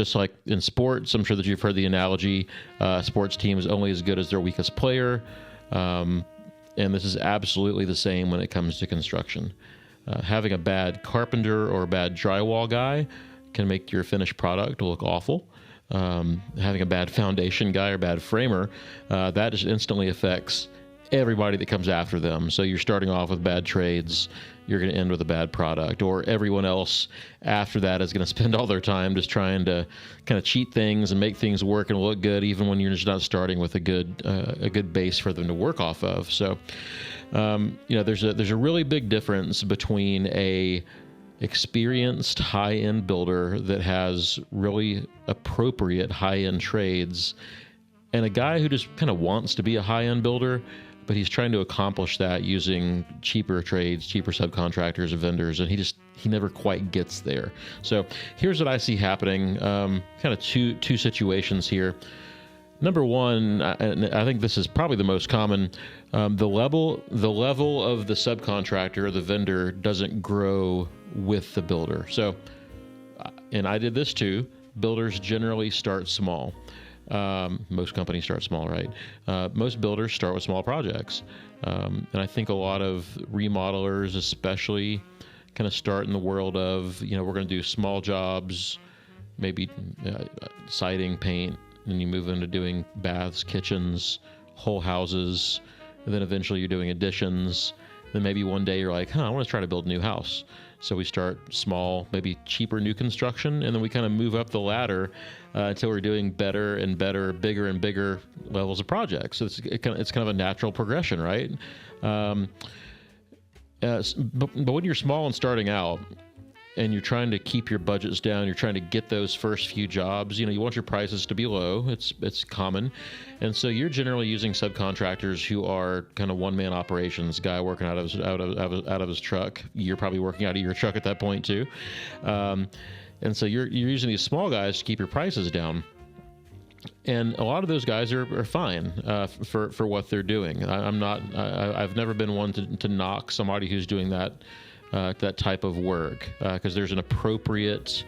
Just like in sports, I'm sure that you've heard the analogy, sports team is only as good as their weakest player. And this is absolutely the same when it comes to construction. Having a bad carpenter or a bad drywall guy can make your finished product look awful. Having a bad foundation guy or bad framer, that just instantly affects everybody that comes after them. So you're starting off with bad trades, you're going to end with a bad product, or everyone else after that is going to spend all their time just trying to kind of cheat things and make things work and look good, even when you're just not starting with a good base for them to work off of. So, there's a really big difference between a experienced high-end builder that has really appropriate high-end trades and a guy who just kind of wants to be a high-end builder, but he's trying to accomplish that using cheaper trades, cheaper subcontractors and vendors, and he never quite gets there. So here's what I see happening, kind of two situations here. Number one, and I think this is probably the most common, the level of the subcontractor or the vendor doesn't grow with the builder. So, and I did this too, builders generally start small. Most companies start small, right? Most builders start with small projects. And I think a lot of remodelers especially kind of start in the world of, we're going to do small jobs, maybe siding, paint, and you move into doing baths, kitchens, whole houses, and then eventually you're doing additions. Then maybe one day you're like, I want to try to build a new house. So we start small, maybe cheaper new construction, and then we kind of move up the ladder until we're doing better and better, bigger and bigger levels of projects. So it's kind of a natural progression, right? But when you're small and starting out, and you're trying to keep your budgets down, you're trying to get those first few jobs, you want your prices to be low. It's common. And so you're generally using subcontractors who are kind of one-man operations, guy working out of his truck. You're probably working out of your truck at that point too. And so you're using these small guys to keep your prices down. And a lot of those guys are fine for what they're doing. I've never been one to knock somebody who's doing that type of work, because there's an appropriate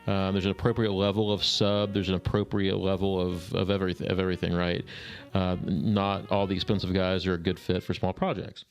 level of sub, there's an appropriate level of everything, right? Not all the expensive guys are a good fit for small projects.